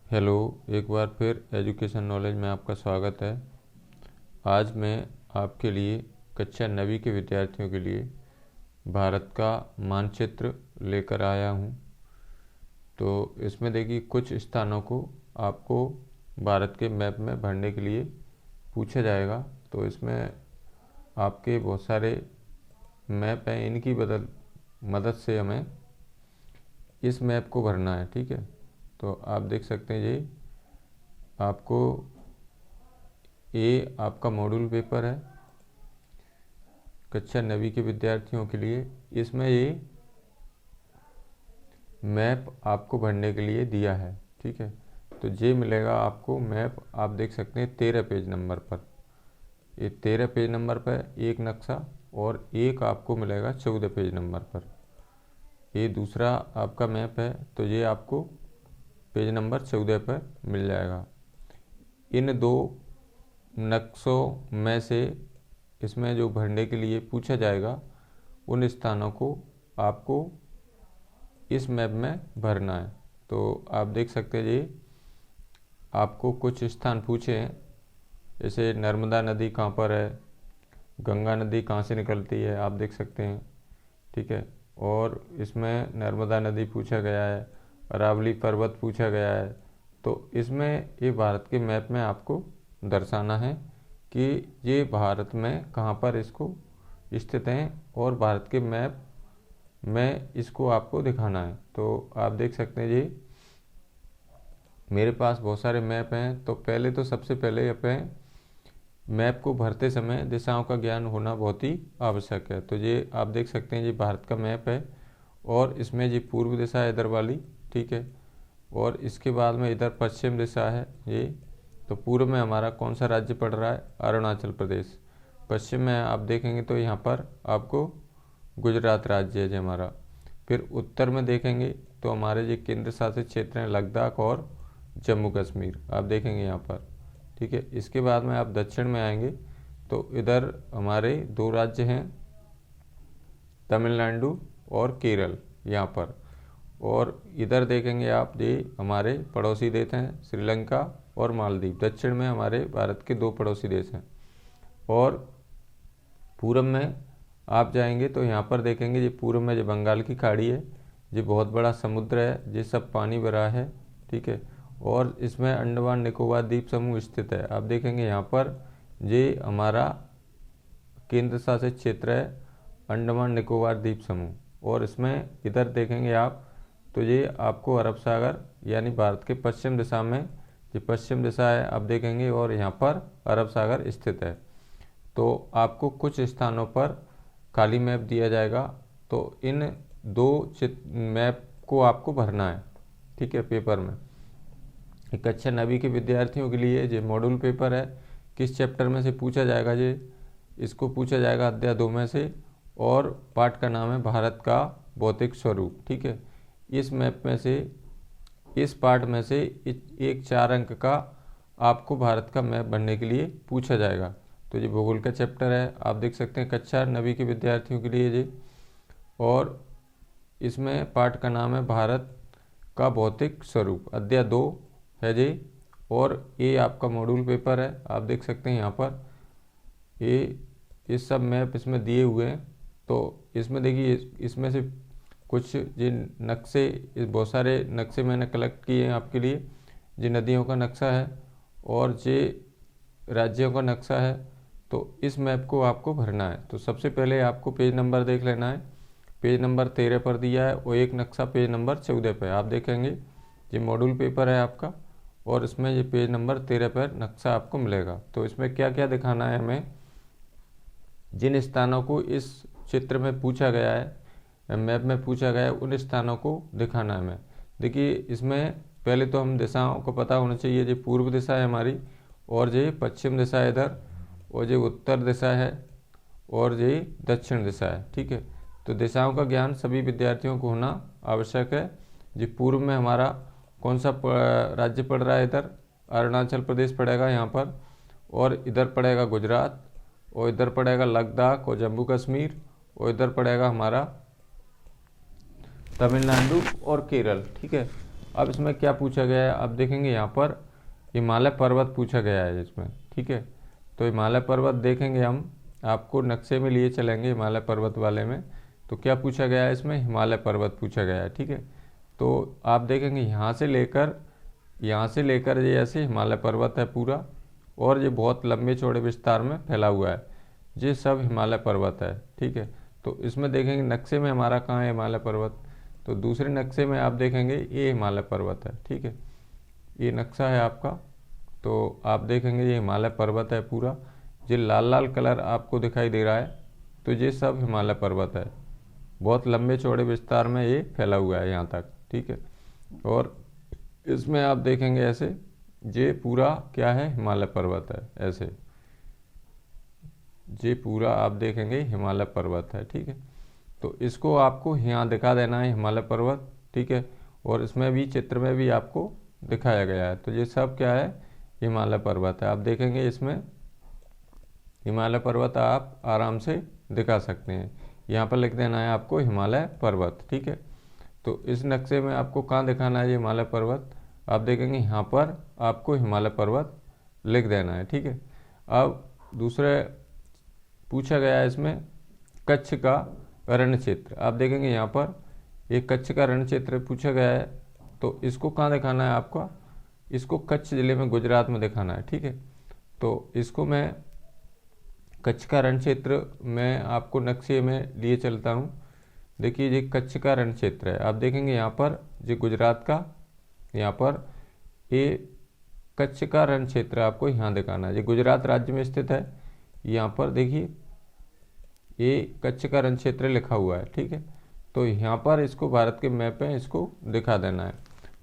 Hello, एक बार फिर education knowledge में आपका स्वागत है। आज मैं आपके लिए कक्षा 9वीं के विद्यार्थियों के लिए भारत का मानचित्र लेकर आया हूँ। तो इसमें देखिए कुछ स्थानों को आपको भारत के मैप में भरने के लिए पूछा जाएगा। तो इसमें आपके बहुत सारे मैप हैं, इनकी मदद से हमें इस मैप को भरना है। ठीक है, तो आप देख सकते हैं जी, आपको ये आपका मॉड्यूल पेपर है कक्षा 9वीं के विद्यार्थियों के लिए। इसमें ये मैप आपको भरने के लिए दिया है। ठीक है, तो ये मिलेगा आपको मैप, आप देख सकते हैं 13 पेज नंबर पर। ये 13 पेज नंबर पर एक नक्शा और एक आपको मिलेगा 14 पेज नंबर पर। ये दूसरा आपका मैप है, तो ये आपको पेज नंबर 14 पर मिल जाएगा। इन दो नक्शों में से इसमें जो भरने के लिए पूछा जाएगा उन स्थानों को आपको इस मैप में भरना है। तो आप देख सकते हैं जी, आपको कुछ स्थान पूछे हैं, जैसे नर्मदा नदी कहाँ पर है, गंगा नदी कहाँ से निकलती है, आप देख सकते हैं। ठीक है, और इसमें नर्मदा नदी पूछा गया है, अरावली पर्वत पूछा गया है। तो इसमें ये भारत के मैप में आपको दर्शाना है कि ये भारत में कहाँ पर इसको स्थित हैं और भारत के मैप में इसको आपको दिखाना है। तो आप देख सकते हैं जी, मेरे पास बहुत सारे मैप हैं। तो पहले तो सबसे पहले अपने मैप को भरते समय दिशाओं का ज्ञान होना बहुत ही आवश्यक है। तो ये आप देख सकते हैं, ये भारत का मैप है और इसमें ये पूर्व दिशा है इधर वाली। ठीक है, और इसके बाद में इधर पश्चिम दिशा है ये। तो पूर्व में हमारा कौन सा राज्य पड़ रहा है, अरुणाचल प्रदेश। पश्चिम में आप देखेंगे तो यहाँ पर आपको गुजरात राज्य है जो हमारा। फिर उत्तर में देखेंगे तो हमारे जो केंद्र शासित क्षेत्र हैं लद्दाख और जम्मू कश्मीर, आप देखेंगे यहाँ पर। ठीक है, इसके बाद में आप दक्षिण में आएंगे तो इधर हमारे दो राज्य हैं, तमिलनाडु और केरल यहाँ पर। और इधर देखेंगे आप, ये हमारे पड़ोसी देश हैं श्रीलंका और मालदीव। दक्षिण में हमारे भारत के दो पड़ोसी देश हैं। और पूर्व में आप जाएंगे तो यहाँ पर देखेंगे, ये पूर्व में जो बंगाल की खाड़ी है, ये बहुत बड़ा समुद्र है, ये सब पानी भरा है। ठीक है, और इसमें अंडमान निकोबार द्वीप समूह स्थित है। आप देखेंगे यहाँ पर ये हमारा केंद्र शासित क्षेत्र है अंडमान निकोबार द्वीप समूह। और इसमें इधर देखेंगे आप तो ये आपको अरब सागर यानी भारत के पश्चिम दिशा में, ये पश्चिम दिशा है आप देखेंगे, और यहाँ पर अरब सागर स्थित है। तो आपको कुछ स्थानों पर खाली मैप दिया जाएगा, तो इन दो मैप को आपको भरना है। ठीक है, पेपर में कक्षा 9वीं के विद्यार्थियों के लिए ये मॉड्यूल पेपर है। किस चैप्टर में से पूछा जाएगा, ये इसको पूछा जाएगा अध्याय 2 में से, और पाठ का नाम है भारत का भौतिक स्वरूप। ठीक है, इस मैप में से, इस पार्ट में से एक 4 अंक का आपको भारत का मैप बनने के लिए पूछा जाएगा। तो ये भूगोल का चैप्टर है, आप देख सकते हैं कक्षा 9वीं के विद्यार्थियों के लिए ये। और इसमें पाठ का नाम है भारत का भौतिक स्वरूप, अध्याय 2 है जी। और ये आपका मॉड्यूल पेपर है, आप देख सकते हैं यहाँ पर ये सब मैप इसमें दिए हुए हैं। तो इसमें देखिए, इसमें से कुछ जिन नक्शे, इस बहुत सारे नक्शे मैंने कलेक्ट किए हैं आपके लिए। जो नदियों का नक्शा है और जे राज्यों का नक्शा है, तो इस मैप को आपको भरना है। तो सबसे पहले आपको पेज नंबर देख लेना है, पेज नंबर 13 पर दिया है, और एक नक्शा पेज नंबर 14 पर। आप देखेंगे ये मॉड्यूल पेपर है आपका, और इसमें ये पेज नंबर 13 पर नक्शा आपको मिलेगा। तो इसमें क्या क्या दिखाना है हमें, जिन स्थानों को इस चित्र में पूछा गया है, मैप में पूछा गया है, उन स्थानों को दिखाना है हमें। देखिए, इसमें पहले तो हम दिशाओं को पता होना चाहिए। जो पूर्व दिशा है हमारी, और जो पश्चिम दिशा है इधर, और जो उत्तर दिशा है, और जो दक्षिण दिशा है। ठीक है, तो दिशाओं का ज्ञान सभी विद्यार्थियों को होना आवश्यक है। जो पूर्व में हमारा कौन सा राज्य पड़ रहा है, इधर अरुणाचल प्रदेश पड़ेगा यहाँ पर, और इधर पड़ेगा गुजरात, और इधर पड़ेगा लद्दाख और जम्मू कश्मीर, और इधर पड़ेगा हमारा तमिलनाडु और केरल। ठीक है, अब इसमें क्या पूछा गया है, अब देखेंगे यहाँ पर हिमालय पर्वत पूछा गया है इसमें, ठीक है। तो हिमालय पर्वत देखेंगे हम, आपको नक्शे में लिए चलेंगे हिमालय पर्वत वाले में। तो क्या पूछा गया है इसमें, हिमालय पर्वत पूछा गया है, ठीक है। तो आप देखेंगे यहाँ से लेकर ये ऐसे हिमालय पर्वत है पूरा, और ये बहुत लंबे चौड़े विस्तार में फैला हुआ है, ये सब हिमालय पर्वत है, ठीक है। तो इसमें देखेंगे नक्शे में हमारा कहाँ है हिमालय पर्वत, तो दूसरे नक्शे में आप देखेंगे ये हिमालय पर्वत है, ठीक है। ये नक्शा है आपका, तो आप देखेंगे ये हिमालय पर्वत है पूरा, ये लाल लाल कलर आपको दिखाई दे रहा है, तो ये सब हिमालय पर्वत है, बहुत लंबे चौड़े विस्तार में ये फैला हुआ है यहाँ तक, ठीक है। और इसमें आप देखेंगे ऐसे ये पूरा क्या है, हिमालय पर्वत है, ऐसे ये पूरा आप देखेंगे हिमालय पर्वत है, ठीक है। तो इसको आपको यहाँ दिखा देना है हिमालय पर्वत, ठीक है। और इसमें भी चित्र में भी आपको दिखाया गया है, तो ये सब क्या है, हिमालय पर्वत है। आप देखेंगे इसमें हिमालय पर्वत आप आराम से दिखा सकते हैं, यहाँ पर लिख देना है आपको हिमालय पर्वत, ठीक है। तो इस नक्शे में आपको कहाँ दिखाना है ये हिमालय पर्वत, आप देखेंगे यहाँ पर आपको हिमालय पर्वत लिख देना है, ठीक है। अब दूसरे पूछा गया है इसमें कच्छ का रण क्षेत्र, आप देखेंगे यहाँ पर ये कच्छ का रण क्षेत्र पूछा गया है, तो इसको कहाँ दिखाना है आपका, इसको कच्छ ज़िले में गुजरात में दिखाना है, ठीक है। तो इसको मैं कच्छ का रण क्षेत्र में आपको नक्शे में लिए चलता हूँ। देखिए ये कच्छ का रण क्षेत्र है, आप देखेंगे यहाँ पर ये गुजरात का, यहाँ पर ये कच्छ का रण क्षेत्र आपको यहाँ दिखाना है, ये गुजरात राज्य में स्थित है। यहाँ पर देखिए ये कच्छ का रण क्षेत्र लिखा हुआ है, ठीक है। तो यहाँ पर इसको भारत के मैप में इसको दिखा देना है।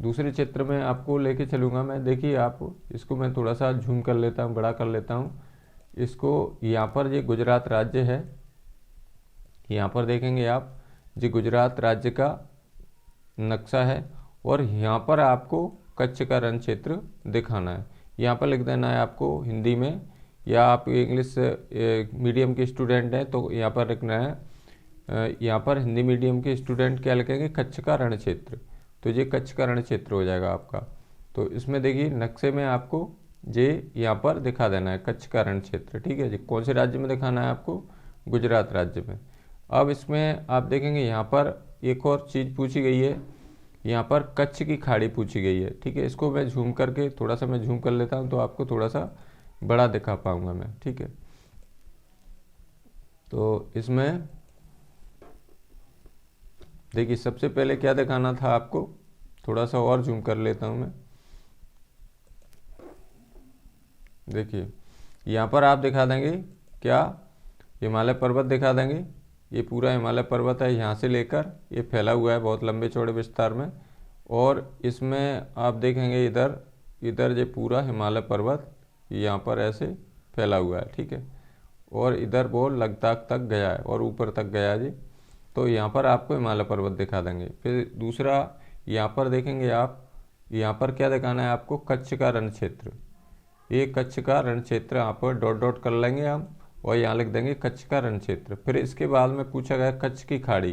दूसरे चित्र में आपको लेके चलूँगा मैं, देखिए आप इसको मैं थोड़ा सा झूम कर लेता हूँ, बड़ा कर लेता हूँ इसको। यहाँ पर ये गुजरात राज्य है, यहाँ पर देखेंगे आप ये गुजरात राज्य का नक्शा है, और यहाँ पर आपको कच्छ का रण क्षेत्र दिखाना है। यहाँ पर लिख देना है आपको हिंदी में, या आप इंग्लिश मीडियम के स्टूडेंट हैं तो यहाँ पर लिखना है, यहाँ पर हिंदी मीडियम के स्टूडेंट क्या लिखेंगे, कच्छ का रण क्षेत्र, तो ये कच्छ का रण क्षेत्र हो जाएगा आपका। तो इसमें देखिए नक्शे में आपको ये यहाँ पर दिखा देना है कच्छ का रण क्षेत्र, ठीक है जी। कौन से राज्य में दिखाना है आपको, गुजरात राज्य में। अब इसमें आप देखेंगे यहाँ पर एक और चीज़ पूछी गई है, यहाँ पर कच्छ की खाड़ी पूछी गई है, ठीक है। इसको मैं झूम करके थोड़ा सा मैं झूम कर लेता हूँ, तो आपको थोड़ा सा बड़ा दिखा पाऊंगा मैं, ठीक है। तो इसमें देखिए सबसे पहले क्या दिखाना था आपको, थोड़ा सा और झूम कर लेता हूँ मैं। देखिए यहाँ पर आप दिखा देंगे क्या, हिमालय पर्वत दिखा देंगे, ये पूरा हिमालय पर्वत है, यहाँ से लेकर ये फैला हुआ है बहुत लंबे चौड़े विस्तार में। और इसमें आप देखेंगे इधर ये पूरा हिमालय पर्वत यहाँ पर ऐसे फैला हुआ है, ठीक है। और इधर वो लद्दाख तक गया है और ऊपर तक गया जी, तो यहाँ पर आपको हिमालय पर्वत दिखा देंगे। फिर दूसरा यहाँ पर देखेंगे आप, यहाँ पर क्या दिखाना है आपको, कच्छ का रण क्षेत्र। ये कच्छ का रण क्षेत्र यहाँ पर डॉट डॉट कर लेंगे हम, और यहाँ लिख देंगे कच्छ का रण क्षेत्र। फिर इसके बाद में पूछा गया कच्छ की खाड़ी,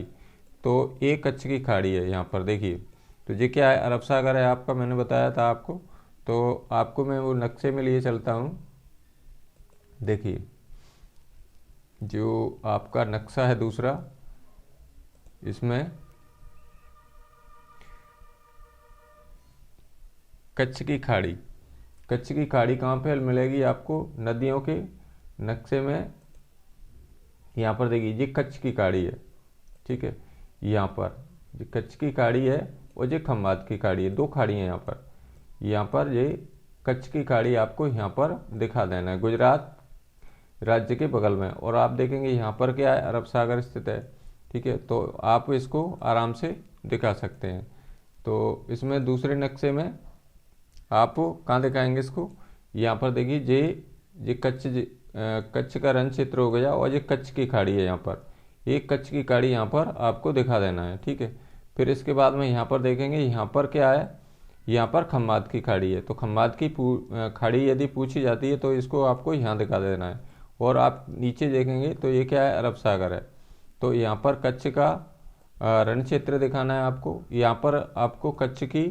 तो ये कच्छ की खाड़ी है यहाँ पर देखिए। तो ये क्या है, अरब सागर है आपका, मैंने बताया था आपको। तो आपको मैं वो नक्शे में लिए चलता हूँ, देखिए जो आपका नक्शा है दूसरा, इसमें कच्छ की खाड़ी, कच्छ की खाड़ी कहाँ पे मिलेगी आपको, नदियों के नक्शे में। यहाँ पर देखिए ये कच्छ की खाड़ी है, ठीक है। यहाँ पर ये कच्छ की खाड़ी है और ये खंबात की खाड़ी है, दो खाड़ी हैं यहाँ पर। यहाँ पर ये कच्छ की खाड़ी आपको यहाँ पर दिखा देना है, गुजरात राज्य के बगल में। और आप देखेंगे यहाँ पर क्या है, अरब सागर स्थित है, ठीक है। तो आप इसको आराम से दिखा सकते हैं। तो इसमें दूसरे नक्शे में आप कहाँ दिखाएंगे इसको, यहाँ पर देखिए ये कच्छ का रण क्षेत्र हो गया, और ये कच्छ की खाड़ी है यहाँ पर, ये कच्छ की खाड़ी यहाँ पर आपको दिखा देना है, ठीक है। फिर इसके बाद में यहाँ पर देखेंगे, यहाँ पर क्या है, यहाँ पर खंबात की खाड़ी है। तो खंबात की खाड़ी यदि पूछी जाती है तो इसको आपको यहाँ दिखा देना है। और आप नीचे देखेंगे तो ये क्या है, अरब सागर है। तो यहाँ पर कच्छ का रण क्षेत्र दिखाना है आपको, यहाँ पर आपको कच्छ की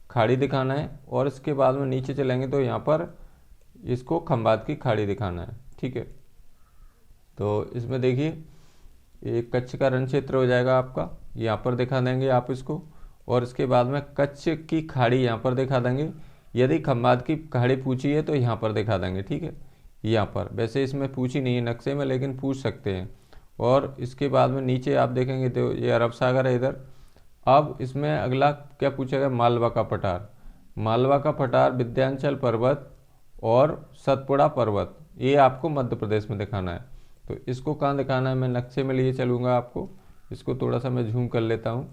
खाड़ी दिखाना है, और इसके बाद में नीचे चलेंगे तो यहाँ पर इसको खंबात की खाड़ी दिखाना है। ठीक है, तो इसमें देखिए एक कच्छ का रण क्षेत्र हो जाएगा आपका, यहाँ पर दिखा देंगे आप इसको, और इसके बाद में कच्छ की खाड़ी यहाँ पर दिखा देंगे। यदि खंबात की खाड़ी पूछी है तो यहाँ पर दिखा देंगे। ठीक है, यहाँ पर वैसे इसमें पूछी नहीं है नक्शे में, लेकिन पूछ सकते हैं। और इसके बाद में नीचे आप देखेंगे तो ये अरब सागर है इधर। अब इसमें अगला क्या पूछेगा, मालवा का पठार। मालवा का पठार, विंध्याचल पर्वत और सतपुड़ा पर्वत, ये आपको मध्य प्रदेश में दिखाना है। तो इसको कहाँ दिखाना है, मैं नक्शे में लिए चलूँगा आपको, इसको थोड़ा सा मैं जूम कर लेता हूँ।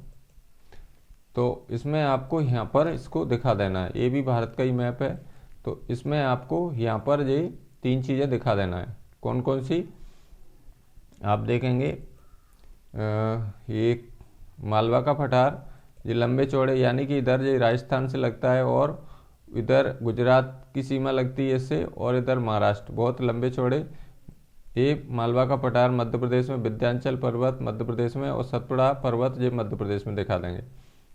तो इसमें आपको यहाँ पर इसको दिखा देना है, ये भी भारत का ही मैप है। तो इसमें आपको यहाँ पर ये 3 चीज़ें दिखा देना है। कौन कौन सी आप देखेंगे, ये मालवा का पठार, ये लंबे चौड़े, यानी कि इधर ये राजस्थान से लगता है और इधर गुजरात की सीमा लगती है इससे, और इधर महाराष्ट्र, बहुत लंबे चौड़े। ये मालवा का पठार मध्य प्रदेश में, विंध्याचल पर्वत मध्य प्रदेश में, और सतपुड़ा पर्वत ये मध्य प्रदेश में दिखा देंगे।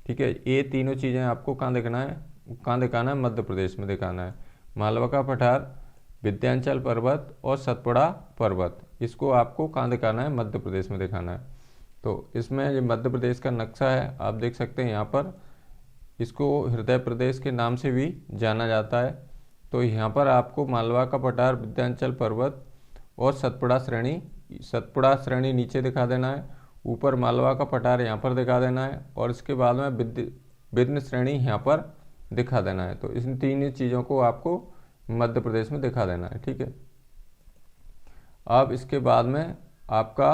ठीक है, ये तीनों चीज़ें आपको कहाँ दिखाना है, मध्य प्रदेश में दिखाना है। मालवा का पठार, विंध्याचल पर्वत और सतपुड़ा पर्वत, इसको आपको कहाँ दिखाना है, मध्य प्रदेश में दिखाना है। तो इसमें ये मध्य प्रदेश का नक्शा है, आप देख सकते हैं यहाँ पर, इसको हृदय प्रदेश के नाम से भी जाना जाता है। तो यहाँ पर आपको मालवा का पठार, विंध्याचल पर्वत और सतपुड़ा श्रेणी नीचे दिखा देना है, ऊपर मालवा का पठार यहाँ पर दिखा देना है, और इसके बाद में विंध्य श्रेणी यहाँ पर दिखा देना है। तो इन 3 चीज़ों को आपको मध्य प्रदेश में दिखा देना है। ठीक है, अब इसके बाद में आपका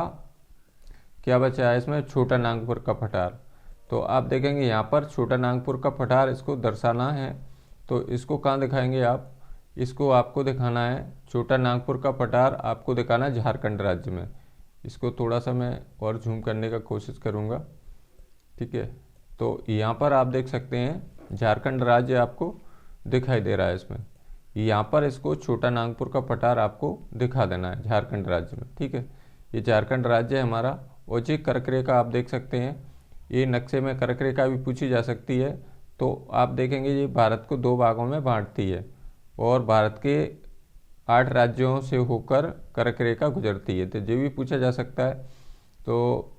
क्या बचा है, इसमें छोटा नागपुर का पठार। तो आप देखेंगे यहाँ पर छोटा नागपुर का पठार, इसको दर्शाना है। तो इसको कहाँ दिखाएंगे आप, इसको आपको दिखाना है, छोटा नागपुर का पठार आपको दिखाना है झारखंड राज्य में। इसको थोड़ा सा मैं और जूम करने का कोशिश करूँगा। ठीक है, तो यहाँ पर आप देख सकते हैं झारखंड राज्य आपको दिखाई दे रहा है इसमें। यहाँ पर इसको छोटा नागपुर का पठार आपको दिखा देना है झारखंड राज्य में। ठीक है, ये झारखंड राज्य है हमारा। और जी कर्क रेखा आप देख सकते हैं, ये नक्शे में कर्क रेखा भी पूछी जा सकती है। तो आप देखेंगे ये भारत को 2 भागों में बांटती है, और भारत के 8 राज्यों से होकर कर्क रेखा गुजरती है। तो ये भी पूछा जा सकता है। तो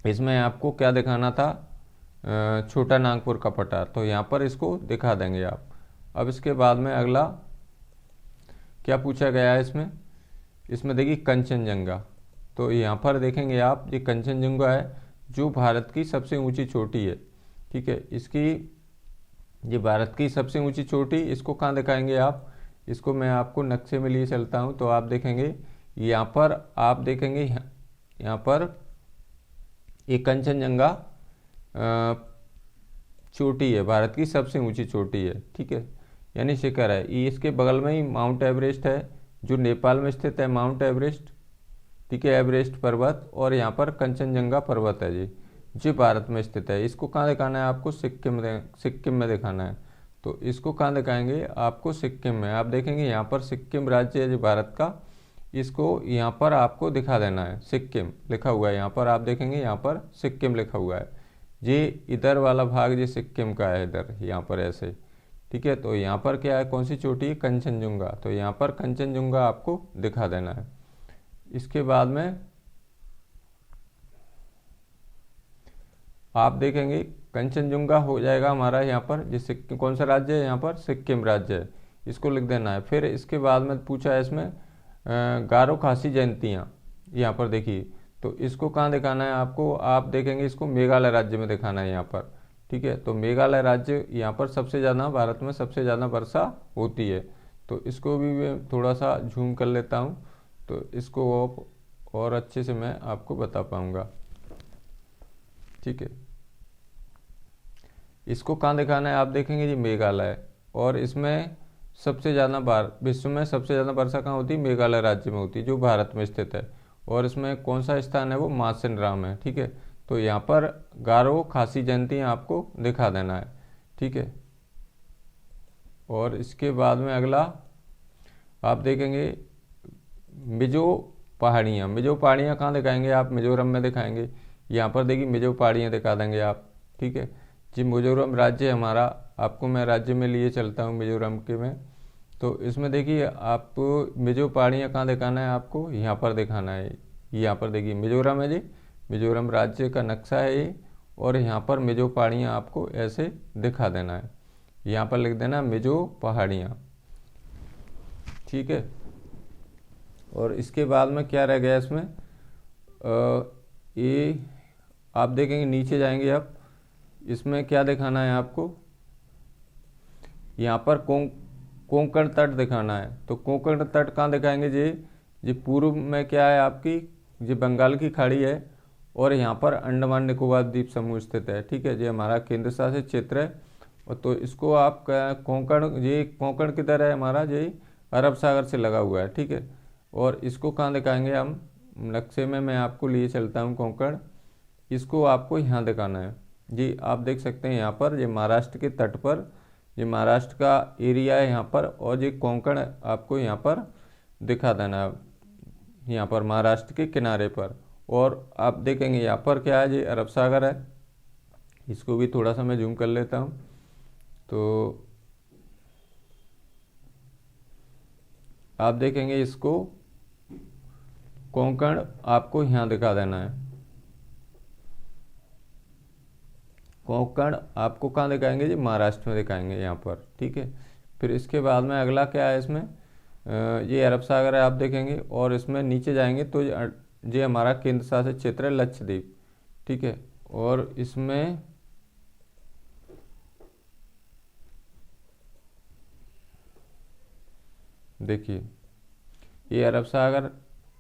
इसमें आपको क्या दिखाना था, छोटा नागपुर का पठार, तो यहाँ पर इसको दिखा देंगे आप। अब इसके बाद में अगला क्या पूछा गया है इसमें देखिए कंचनजंगा। तो यहाँ पर देखेंगे आप, ये कंचनजंगा है जो भारत की सबसे ऊंची चोटी है। ठीक है, ये भारत की सबसे ऊंची चोटी, इसको कहाँ दिखाएंगे आप, इसको मैं आपको नक्शे में लिए चलता हूँ। तो आप देखेंगे यहाँ पर, आप देखेंगे यहाँ पर ये कंचनजंगा चोटी है, भारत की सबसे ऊंची चोटी है। ठीक है, यानी शिखर है। ये इसके बगल में ही माउंट एवरेस्ट है जो नेपाल में स्थित है, माउंट एवरेस्ट। ठीक है, एवरेस्ट पर्वत, और यहाँ पर कंचनजंगा पर्वत है जी, जो भारत में स्थित है। इसको कहाँ दिखाना है आपको, सिक्किम में दिखाना है। तो इसको कहाँ दिखाएंगे आपको, सिक्किम में। आप देखेंगे यहाँ पर सिक्किम राज्य है जो भारत का, इसको यहाँ पर आपको दिखा देना है, सिक्किम लिखा हुआ है यहाँ पर। आप देखेंगे यहाँ पर सिक्किम लिखा हुआ है, ये इधर वाला भाग ये सिक्किम का है, इधर यहाँ पर ऐसे। ठीक है, तो यहाँ पर क्या है, कौन सी चोटी है, कंचनजंगा। तो यहाँ पर कंचनजंगा आपको दिखा देना है। इसके बाद में आप देखेंगे कंचनजंगा हो जाएगा हमारा यहाँ पर, जिस कौन सा राज्य है यहाँ पर, सिक्किम राज्य है, इसको लिख देना है। फिर इसके बाद में पूछा है इसमें गारो खासी जयंतियाँ, यहाँ पर देखिए। तो इसको कहाँ दिखाना है आपको, आप देखेंगे इसको मेघालय राज्य में दिखाना है यहाँ पर। ठीक है, तो मेघालय राज्य, यहाँ पर सबसे ज़्यादा, भारत में सबसे ज़्यादा वर्षा होती है। तो इसको भी मैं थोड़ा सा जूम कर लेता हूँ, तो इसको और अच्छे से मैं आपको बता पाऊँगा। ठीक है, इसको कहाँ दिखाना है, आप देखेंगे जी मेघालय, और इसमें सबसे ज़्यादा विश्व में सबसे ज़्यादा वर्षा कहाँ होती है, मेघालय राज्य में होती है, जो भारत में स्थित है। और इसमें कौन सा स्थान है, वो मासिनराम है। ठीक है, तो यहाँ पर गारो खासी जयंतियाँ आपको दिखा देना है। ठीक है, और इसके बाद में अगला आप देखेंगे मिजो पहाड़ियाँ कहाँ दिखाएंगे आप, मिजोरम में दिखाएंगे। यहाँ पर देखिए मिजो पहाड़ियाँ दिखा देंगे आप। ठीक है जी, मिजोरम राज्य हमारा, आपको मैं राज्य में लिए चलता हूँ मिजोरम के में। तो इसमें देखिए आपको मिजो पहाड़ियाँ कहाँ दिखाना है, आपको यहाँ पर दिखाना है। यहाँ पर देखिए मिजोरम है जी, मिजोरम राज्य का नक्शा है ये, और यहाँ पर मिजो पहाड़ियाँ आपको ऐसे दिखा देना है। यहाँ पर लिख देना मिजो पहाड़ियाँ, ठीक है। और इसके बाद में क्या रह गया इसमें, ये आप देखेंगे नीचे जाएंगे आप, इसमें क्या दिखाना है आपको, यहाँ पर कोंकण तट दिखाना है। तो कोंकण तट कहाँ दिखाएंगे जी पूर्व में क्या है आपकी, जी बंगाल की खाड़ी है, और यहाँ पर अंडमान निकोबार द्वीप समूह स्थित है, ठीक है। ये हमारा केंद्र शासित क्षेत्र है। और तो इसको आप कोंकण, ये कोंकण किधर है हमारा, ये अरब सागर से लगा हुआ है, ठीक है। और इसको कहाँ दिखाएंगे हम, नक्शे में मैं आपको लिए चलता हूँ कोंकण, इसको आपको यहाँ दिखाना है जी। आप देख सकते हैं यहाँ पर, ये महाराष्ट्र के तट पर, ये महाराष्ट्र का एरिया है यहाँ पर, और ये कोंकण आपको यहाँ पर दिखा देना है, यहाँ पर महाराष्ट्र के किनारे पर। और आप देखेंगे यहाँ पर क्या है, ये अरब सागर है। इसको भी थोड़ा सा मैं जूम कर लेता हूँ। तो आप देखेंगे इसको कोंकण आपको यहाँ दिखा देना है। कोंकण आपको कहाँ दिखाएंगे जी, महाराष्ट्र में दिखाएंगे यहाँ पर, ठीक है। फिर इसके बाद में अगला क्या है इसमें, ये अरब सागर है आप देखेंगे, और इसमें नीचे जाएंगे तो ये हमारा केंद्र शासित क्षेत्र है लक्षद्वीप, ठीक है। और इसमें देखिए ये अरब सागर,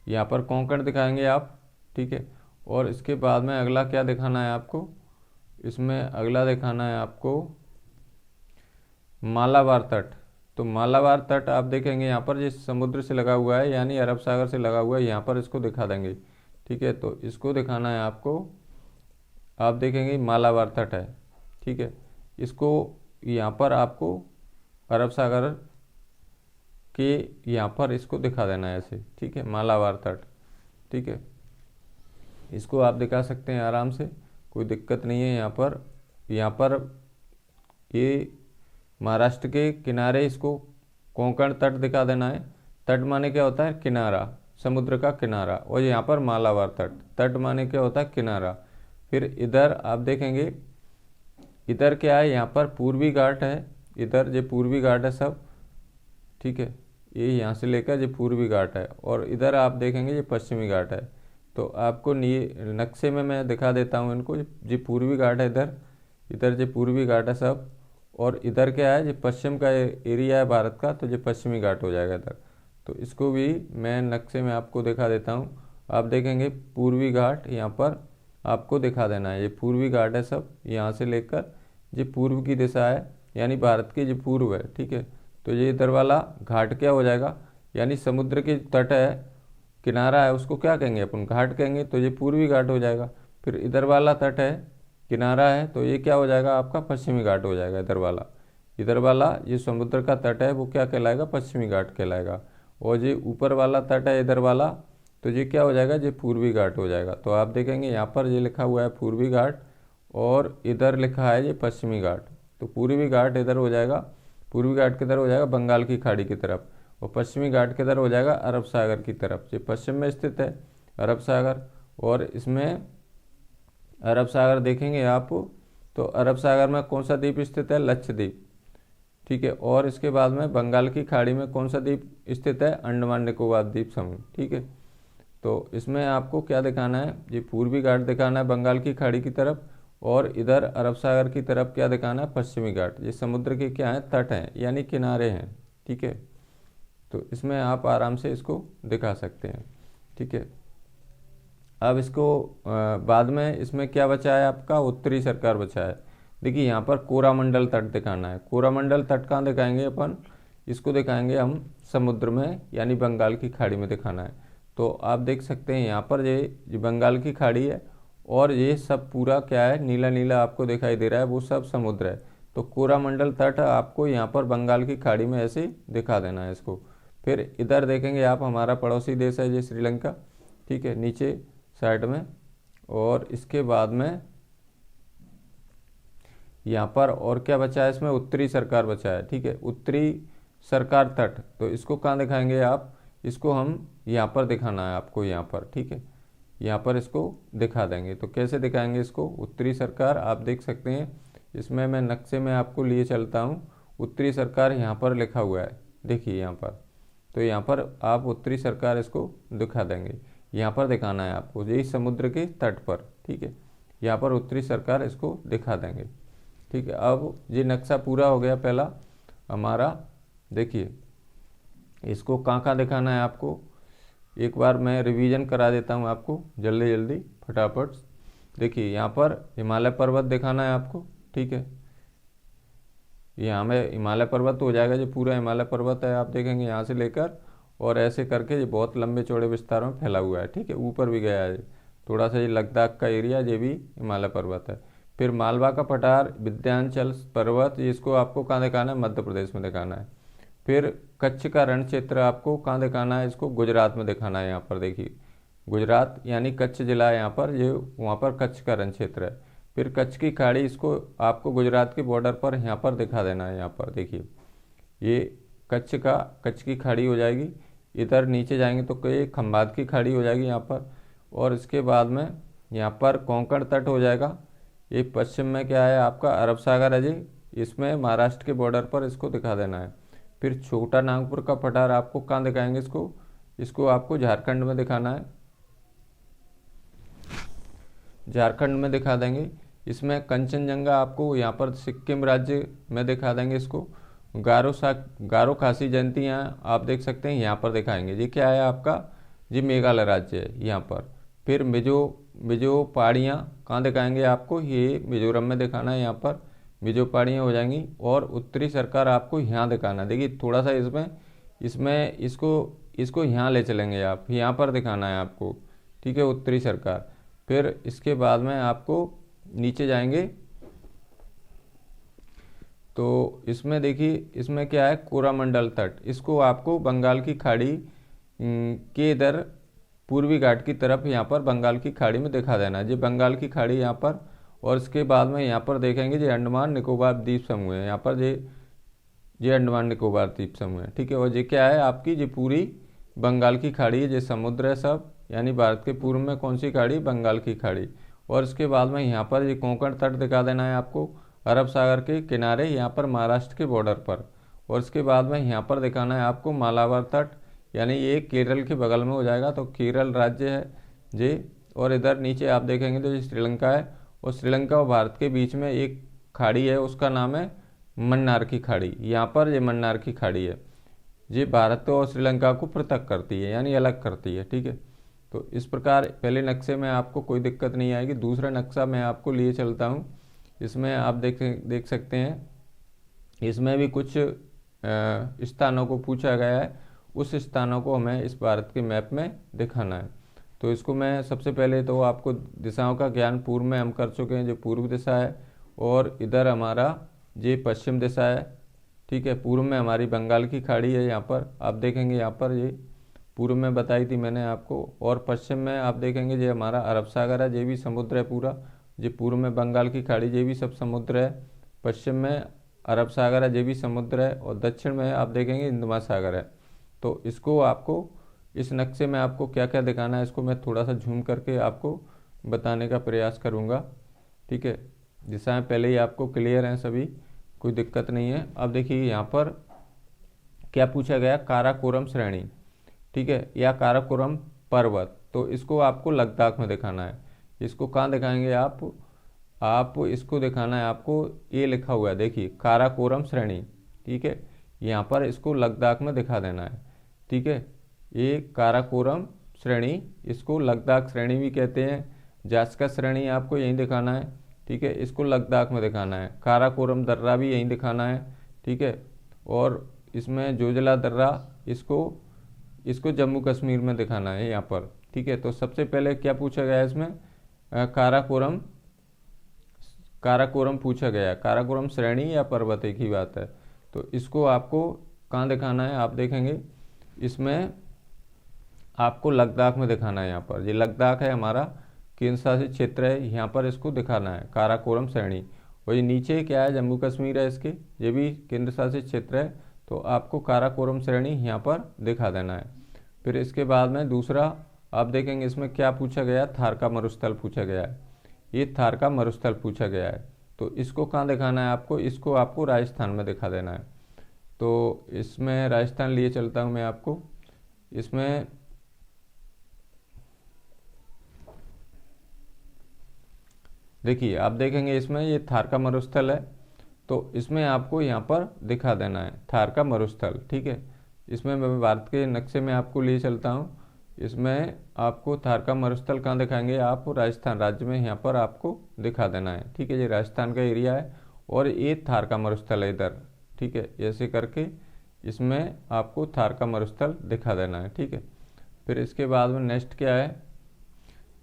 यहाँ पर कोंकण दिखाएंगे आप, ठीक है। और इसके बाद में अगला क्या दिखाना है आपको, इसमें अगला दिखाना है आपको मालाबार तट। तो मालाबार तट आप देखेंगे यहाँ पर, जिस समुद्र से लगा हुआ है, यानी अरब सागर से लगा हुआ है, यहाँ पर इसको दिखा देंगे, ठीक है। तो इसको दिखाना है आपको, आप देखेंगे मालाबार तट है, ठीक है। इसको यहाँ पर आपको अरब सागर के यहाँ पर इसको दिखा देना है ऐसे, ठीक है, मालाबार तट, ठीक है। इसको आप दिखा सकते हैं आराम से, कोई दिक्कत नहीं है। यहाँ पर ये महाराष्ट्र के किनारे इसको कोंकण तट दिखा देना है। तट माने क्या होता है, किनारा, समुद्र का किनारा। और यहाँ पर मालाबार तट, तट माने क्या होता है, किनारा। फिर इधर आप देखेंगे, इधर क्या है, यहाँ पर पूर्वी घाट है, इधर ये पूर्वी घाट है सब, ठीक है। ये यहाँ से लेकर ये पूर्वी घाट है, और इधर आप देखेंगे ये पश्चिमी घाट है। तो आपको नक्शे में मैं दिखा देता हूँ इनको, ये पूर्वी घाट है इधर, इधर ये पूर्वी घाट है सब, और इधर क्या है, ये पश्चिम का एरिया है भारत का, तो ये पश्चिमी घाट हो जाएगा इधर। तो इसको भी मैं नक्शे में आपको दिखा देता हूँ। आप देखेंगे पूर्वी घाट यहाँ पर आपको दिखा देना है, ये पूर्वी घाट है सब, यहाँ से लेकर ये पूर्व की दिशा है, यानी भारत की ये पूर्व है, ठीक है। तो ये इधर वाला घाट क्या हो जाएगा, यानी समुद्र के तट है, किनारा है, उसको क्या कहेंगे अपन, घाट कहेंगे, तो ये पूर्वी घाट हो जाएगा। फिर इधर वाला तट है, किनारा है, तो ये क्या हो जाएगा आपका, पश्चिमी घाट हो जाएगा। इधर वाला ये समुद्र का तट है, वो क्या कहलाएगा, पश्चिमी घाट कहलाएगा। और ये ऊपर वाला तट है इधर वाला, तो ये क्या हो जाएगा, ये पूर्वी घाट हो जाएगा। तो आप देखेंगे यहाँ पर ये लिखा हुआ है पूर्वी घाट, और इधर लिखा है ये पश्चिमी घाट। तो पूर्वी घाट इधर हो जाएगा, पूर्वी घाट किधर हो जाएगा, बंगाल की खाड़ी की तरफ, और पश्चिमी घाट किधर हो जाएगा, अरब सागर की तरफ। ये पश्चिम में स्थित है अरब सागर, और इसमें अरब सागर देखेंगे आप, तो अरब सागर में कौन सा द्वीप स्थित है, लक्षद्वीप, ठीक है। और इसके बाद में बंगाल की खाड़ी में कौन सा द्वीप स्थित है, अंडमान निकोबार द्वीप समूह, ठीक है। तो इसमें आपको क्या दिखाना है, ये पूर्वी घाट दिखाना है बंगाल की खाड़ी की तरफ, और इधर अरब सागर की तरफ क्या दिखाना है, पश्चिमी घाट। ये समुद्र के क्या हैं, तट हैं, यानी किनारे हैं, ठीक है। तो इसमें आप आराम से इसको दिखा सकते हैं, ठीक है। अब इसको बाद में इसमें क्या बचा है आपका, उत्तरी सरकार बचा है। देखिए यहाँ पर कोरामंडल तट दिखाना है। कोरामंडल तट कहाँ दिखाएंगे अपन, इसको दिखाएंगे हम समुद्र में, यानी बंगाल की खाड़ी में दिखाना है। तो आप देख सकते हैं यहाँ पर ये बंगाल की खाड़ी है, और ये सब पूरा क्या है, नीला नीला आपको दिखाई दे रहा है, वो सब समुद्र है। तो कोरामंडल तट आपको यहाँ पर बंगाल की खाड़ी में ऐसे दिखा देना है इसको। फिर इधर देखेंगे आप, हमारा पड़ोसी देश है ये श्रीलंका, ठीक है, नीचे साइड में। और इसके बाद में यहाँ पर और क्या बचा है इसमें, उत्तरी सरकार बचा है। ठीक है, उत्तरी सरकार तट, तो इसको कहाँ दिखाएंगे आप, इसको हम यहाँ पर दिखाना है आपको, यहाँ पर। ठीक है, यहाँ पर इसको दिखा देंगे। तो कैसे दिखाएंगे इसको, उत्तरी सरकार, आप देख सकते हैं इसमें मैं नक्शे में आपको लिए चलता हूँ। उत्तरी सरकार यहाँ पर लिखा हुआ है, देखिए यहाँ पर। तो यहाँ पर आप उत्तरी सरकार इसको दिखा देंगे, यहाँ पर दिखाना है आपको, यही समुद्र के तट पर। ठीक है, यहाँ पर उत्तरी सरकार इसको दिखा देंगे। ठीक है, अब ये नक्शा पूरा हो गया पहला हमारा। देखिए इसको कहाँ कहाँ दिखाना है आपको, एक बार मैं रिवीजन करा देता हूँ आपको जल्दी जल्दी फटाफट। देखिए यहाँ पर हिमालय पर्वत दिखाना है आपको। ठीक है, यहाँ में हिमालय पर्वत हो जाएगा, जो पूरा हिमालय पर्वत है आप देखेंगे यहाँ से लेकर और ऐसे करके ये बहुत लंबे चौड़े विस्तारों में फैला हुआ है। ठीक है, ऊपर भी गया है थोड़ा सा, ये लद्दाख का एरिया, ये भी हिमालय पर्वत है। फिर मालवा का पठार, विंध्याचल पर्वत, इसको आपको कहाँ दिखाना है, मध्य प्रदेश में दिखाना है। फिर कच्छ का रण क्षेत्र आपको कहाँ दिखाना है, इसको गुजरात में दिखाना है। यहाँ पर देखिए गुजरात यानी कच्छ जिला है यहाँ पर, ये वहाँ पर कच्छ का रण क्षेत्र है। फिर कच्छ की खाड़ी, इसको आपको गुजरात के बॉर्डर पर यहाँ पर दिखा देना है। यहाँ पर देखिए ये कच्छ की खाड़ी हो जाएगी। इधर नीचे जाएंगे तो ये खंबात की खाड़ी हो जाएगी यहाँ पर। और इसके बाद में यहाँ पर कोंकण तट हो जाएगा। ये पश्चिम में क्या है आपका, अरब सागर है जी, इसमें महाराष्ट्र के बॉर्डर पर इसको दिखा देना है। फिर छोटा नागपुर का पठार आपको कहाँ दिखाएंगे, इसको आपको झारखंड में दिखाना है, झारखंड में दिखा देंगे। इसमें कंचनजंगा आपको यहाँ पर सिक्किम राज्य में दिखा देंगे। इसको गारो खासी जयंतियाँ आप देख सकते हैं यहाँ पर दिखाएंगे। ये क्या है आपका, ये मेघालय राज्य है यहाँ पर। फिर मिजो पहाड़ियाँ कहाँ दिखाएंगे आपको, ये मिजोरम में दिखाना है यहाँ पर, मिजो पहाड़ियाँ हो जाएंगी। और उत्तरी सरकार आपको यहाँ दिखाना है। देखिए थोड़ा सा इसमें इसको यहाँ ले चलेंगे आप, यहाँ पर दिखाना है आपको। ठीक है, उत्तरी सरकार। फिर इसके बाद में आपको नीचे जाएंगे तो इसमें देखिए इसमें क्या है, कोरामंडल तट, इसको आपको बंगाल की खाड़ी के इधर पूर्वी घाट की तरफ यहाँ पर बंगाल की खाड़ी में दिखा देना है। ये बंगाल की खाड़ी यहाँ पर। और इसके बाद में यहाँ पर देखेंगे ये अंडमान निकोबार द्वीप समूह है, यहाँ पर ये अंडमान निकोबार द्वीप समूह है। ठीक है, और ये क्या है आपकी, ये पूरी बंगाल की खाड़ी है, ये समुद्र है सब, यानी भारत के पूर्व में कौन सी खाड़ी, बंगाल की खाड़ी। और इसके बाद में यहाँ पर ये कोंकण तट दिखा देना है आपको, अरब सागर के किनारे यहाँ पर महाराष्ट्र के बॉर्डर पर। और इसके बाद में यहाँ पर दिखाना है आपको मालाबार तट, यानी ये केरल के बगल में हो जाएगा, तो केरल राज्य है ये। और इधर नीचे आप देखेंगे तो ये श्रीलंका है, और श्रीलंका और भारत के बीच में एक खाड़ी है, उसका नाम है मन्नार की खाड़ी। यहाँ पर ये मन्नार की खाड़ी है, ये भारत और श्रीलंका को पृथक करती है, यानी अलग करती है। ठीक है, तो इस प्रकार पहले नक्शे में आपको कोई दिक्कत नहीं आएगी। दूसरा नक्शा मैं आपको लिए चलता हूँ, इसमें आप देख सकते हैं, इसमें भी कुछ स्थानों को पूछा गया है, उस स्थानों को हमें इस भारत के मैप में दिखाना है। तो इसको मैं सबसे पहले तो आपको दिशाओं का ज्ञान पूर्व में हम कर चुके हैं, जो पूर्व दिशा है, और इधर हमारा ये पश्चिम दिशा है। ठीक है, पूर्व में हमारी बंगाल की खाड़ी है, यहाँ पर आप देखेंगे, यहाँ पर ये पूर्व में बताई थी मैंने आपको। और पश्चिम में आप देखेंगे ये हमारा अरब सागर है, ये भी समुद्र है पूरा। ये पूर्व में बंगाल की खाड़ी, ये भी सब समुद्र है। पश्चिम में अरब सागर है, ये भी समुद्र है। और दक्षिण में आप देखेंगे हिंद महासागर है। तो इसको आपको इस नक्शे में आपको क्या क्या दिखाना है, इसको मैं थोड़ा सा झूम करके आपको बताने का प्रयास करूँगा। ठीक है, दिशाएं पहले ही आपको क्लियर हैं सभी, कोई दिक्कत नहीं है। अब देखिए यहाँ पर क्या पूछा गया, काराकोरम श्रेणी, ठीक है, या काराकोरम पर्वत, तो इसको आपको लद्दाख में दिखाना है। इसको कहाँ दिखाएंगे आप इसको दिखाना है आपको, ये लिखा हुआ है देखिए काराकोरम श्रेणी। ठीक है, यहाँ पर इसको लद्दाख में दिखा देना है। ठीक है, ये काराकोरम श्रेणी, इसको लद्दाख श्रेणी भी कहते हैं। जास्का श्रेणी आपको यहीं दिखाना है। ठीक है, इसको लद्दाख में दिखाना है। काराकोरम दर्रा भी यहीं दिखाना है। ठीक है, और इसमें जोजिला दर्रा, इसको जम्मू कश्मीर में दिखाना है यहाँ पर। ठीक है, तो सबसे पहले क्या पूछा गया इसमें, काराकोरम पूछा गया। काराकोरम श्रेणी या पर्वत एक ही बात है। तो इसको आपको कहाँ दिखाना है, आप देखेंगे इसमें आपको लद्दाख में दिखाना है। यहाँ पर ये लद्दाख है हमारा केंद्र शासित क्षेत्र है, यहाँ पर इसको दिखाना है काराकोरम श्रेणी। और ये नीचे क्या है, जम्मू कश्मीर है, इसके ये भी केंद्र शासित क्षेत्र है। तो आपको काराकोरम श्रेणी यहाँ पर दिखा देना है। फिर इसके बाद में दूसरा आप देखेंगे इसमें क्या पूछा गया, थार का मरुस्थल पूछा गया है। ये थार का मरुस्थल पूछा गया है, तो इसको कहाँ दिखाना है आपको, इसको आपको राजस्थान में दिखा देना है। तो इसमें राजस्थान लिए चलता हूँ मैं आपको। इसमें देखिए आप देखेंगे इसमें ये थार का मरुस्थल है, तो इसमें आपको यहाँ पर दिखा देना है थार का मरुस्थल। ठीक है, इसमें मैं भारत के नक्शे में आपको लिए चलता हूँ। इसमें आपको थार का मरुस्थल कहाँ दिखाएंगे, आप राजस्थान राज्य में यहाँ पर आपको दिखा देना है। ठीक है, ये राजस्थान का एरिया है और ये थार का मरुस्थल है इधर। ठीक है, ऐसे करके इसमें आपको थार का मरुस्थल दिखा देना है। ठीक है, फिर इसके बाद में नेक्स्ट क्या है,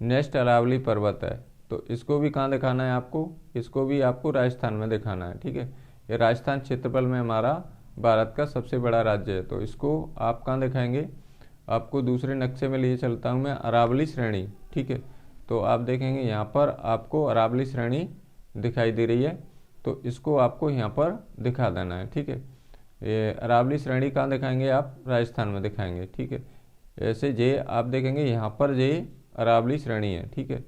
नेक्स्ट अरावली पर्वत है। तो इसको भी कहाँ दिखाना है आपको, इसको भी आपको राजस्थान में दिखाना है। ठीक है, ये राजस्थान क्षेत्रफल में हमारा भारत का सबसे बड़ा राज्य है। तो इसको आप कहाँ दिखाएंगे, आपको दूसरे नक्शे में लिए चलता हूँ मैं, अरावली श्रेणी। ठीक है, तो आप देखेंगे यहाँ पर आपको अरावली श्रेणी दिखाई दे रही है, तो इसको आपको यहाँ पर दिखा देना है। ठीक है, ये अरावली श्रेणी कहाँ दिखाएंगे, आप राजस्थान में दिखाएंगे। ठीक है, ऐसे जे आप देखेंगे यहाँ पर जे अरावली श्रेणी है। ठीक है,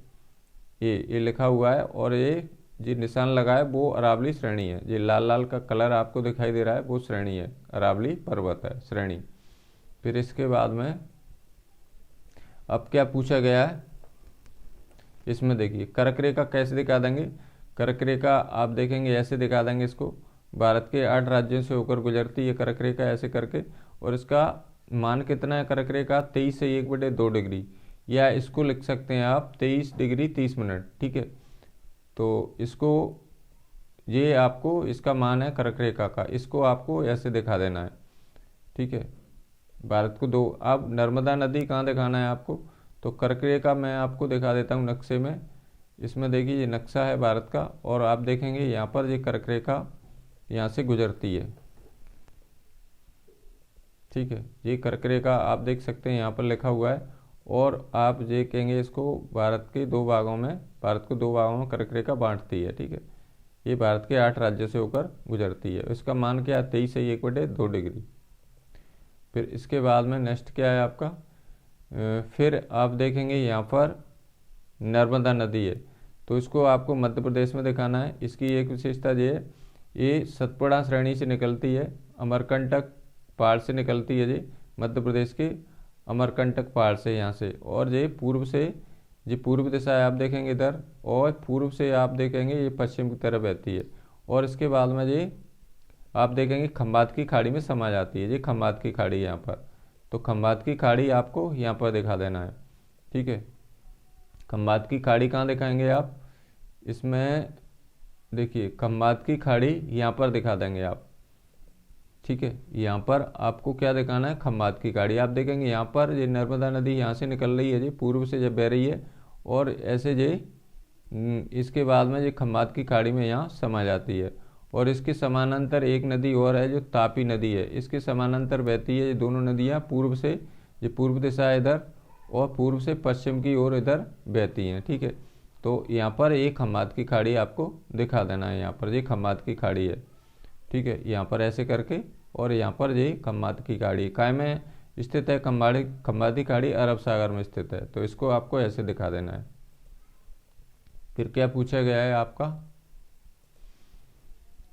ये लिखा हुआ है और ये जो निशान लगा है वो अरावली श्रेणी है। ये लाल लाल का कलर आपको दिखाई दे रहा है वो श्रेणी है, अरावली पर्वत है श्रेणी। फिर इसके बाद में अब क्या पूछा गया है, इसमें देखिए कर्क रेखा कैसे दिखा देंगे। कर्क रेखा आप देखेंगे ऐसे दिखा देंगे इसको, भारत के 8 राज्यों से होकर गुजरती है कर्क रेखा ऐसे करके, और इसका मान कितना है कर्क रेखा, 23 से 1/2 डिग्री, या इसको लिख सकते हैं आप 23 डिग्री 30 मिनट। ठीक है, तो इसको ये आपको इसका मान है कर्क रेखा का, इसको आपको ऐसे दिखा देना है। ठीक है, भारत को दो, अब नर्मदा नदी कहाँ दिखाना है आपको, तो कर्क रेखा मैं आपको दिखा देता हूँ नक्शे में। इसमें देखिए ये नक्शा है भारत का, और आप देखेंगे यहाँ पर ये कर्क रेखा यहाँ से गुजरती है। ठीक है, ये कर्क रेखा आप देख सकते हैं यहाँ पर लिखा हुआ है, और आप ये कहेंगे इसको भारत के 2 भागों में, भारत को 2 भागों में कर्क रेखा बांटती है। ठीक है, ये भारत के 8 राज्यों से होकर गुजरती है। इसका मान क्या है, 23 से 1/2 डिग्री। फिर इसके बाद में नेक्स्ट क्या है आपका, फिर आप देखेंगे यहाँ पर नर्मदा नदी है, तो इसको आपको मध्य प्रदेश में दिखाना है। इसकी एक विशेषता ये है, ये सतपुड़ा श्रेणी से निकलती है, अमरकंटक पहाड़ से निकलती है जी, मध्य प्रदेश के अमरकंटक पहाड़ से यहाँ से, और ये पूर्व से, ये पूर्व दिशा है आप देखेंगे इधर, और पूर्व से आप देखेंगे ये पश्चिम की तरफ बहती है, और इसके बाद में ये आप देखेंगे खंबात की खाड़ी में समा जाती है। ये खंबात की खाड़ी यहाँ पर, तो खंबात की खाड़ी आपको यहाँ पर दिखा देना है। ठीक है, खंबात की खाड़ी कहाँ दिखाएंगे आप, इसमें देखिए खंबात की खाड़ी यहाँ पर दिखा देंगे आप। ठीक है, यहाँ पर आपको क्या दिखाना है, खंबात की खाड़ी। आप देखेंगे यहाँ पर ये नर्मदा नदी यहाँ से निकल रही है जी, पूर्व से जब बह रही है, और ऐसे जे इसके बाद में ये खंबात की खाड़ी में यहाँ समा जाती है। और इसके समानांतर एक नदी और है जो तापी नदी है, इसके समानांतर बहती है। ये दोनों नदियाँ पूर्व से, ये पूर्व दिशा है इधर, और पूर्व से पश्चिम की ओर इधर बहती हैं। ठीक है, तो यहाँ पर एक खंबात की खाड़ी आपको दिखा देना है, यहाँ पर ये खंबात की खाड़ी है। ठीक है, यहाँ पर ऐसे करके, और यहाँ पर ये खंबात की खाड़ी काय में स्थित है, खंबात की खाड़ी अरब सागर में स्थित है, तो इसको आपको ऐसे दिखा देना है। फिर क्या पूछा गया है आपका,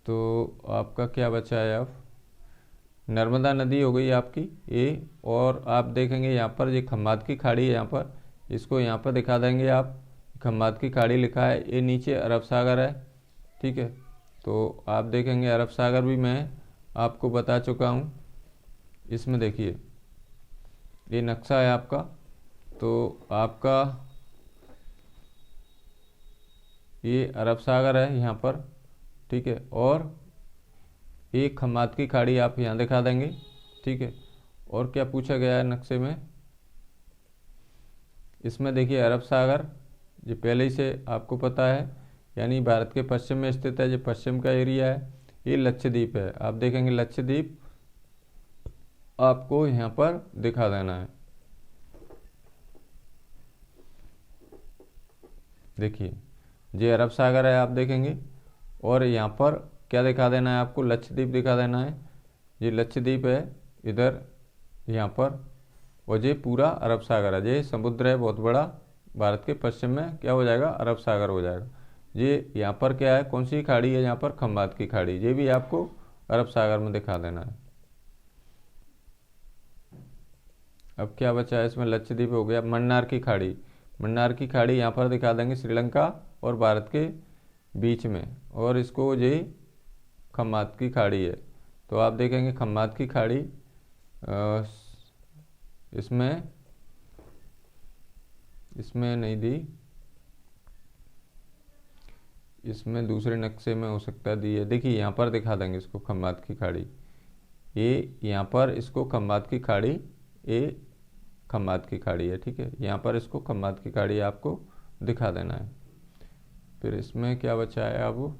तो आपका क्या बचा है, अब नर्मदा नदी हो गई आपकी ये, और आप देखेंगे यहाँ पर ये खंबात की खाड़ी है यहाँ पर, इसको यहाँ पर दिखा देंगे आप, खंबात की खाड़ी लिखा है, ये नीचे अरब सागर है। ठीक है, तो आप देखेंगे अरब सागर भी मैं आपको बता चुका हूँ। इसमें देखिए ये नक्शा है आपका, तो आपका ये अरब सागर है यहाँ पर। ठीक है, और एक खंबात की खाड़ी आप यहाँ दिखा देंगे। ठीक है, और क्या पूछा गया है नक्शे में, इसमें देखिए अरब सागर ये पहले ही से आपको पता है, यानी भारत के पश्चिम में स्थित है, जो पश्चिम का एरिया है। ये लक्षद्वीप है, आप देखेंगे लक्षद्वीप आपको यहाँ पर दिखा देना है। देखिए ये अरब सागर है आप देखेंगे, और यहाँ पर क्या दिखा देना है आपको, लक्षद्वीप दिखा देना है। ये लक्षद्वीप है इधर यहाँ पर, और ये पूरा अरब सागर है, ये समुद्र है बहुत बड़ा, भारत के पश्चिम में क्या हो जाएगा, अरब सागर हो जाएगा। ये यहाँ पर क्या है, कौन सी खाड़ी है, यहाँ पर खंबात की खाड़ी, ये भी आपको अरब सागर में दिखा देना है। अब क्या बचा है इसमें, लक्षद्वीप हो गया। मन्नार की खाड़ी, मन्नार की खाड़ी यहाँ पर दिखा देंगे, श्रीलंका और भारत के बीच में, और इसको ये खंबात की खाड़ी है। तो आप देखेंगे खंबात की खाड़ी इसमें नहीं दी, इसमें दूसरे नक्शे में हो सकता है दी है। देखिए यहाँ पर दिखा देंगे इसको खंबात की खाड़ी, ये यहाँ पर इसको खंबात की खाड़ी, ये खंबात की खाड़ी है, ठीक है। यहाँ पर इसको खंबात की खाड़ी आपको दिखा देना है। फिर इसमें क्या बचा है अब,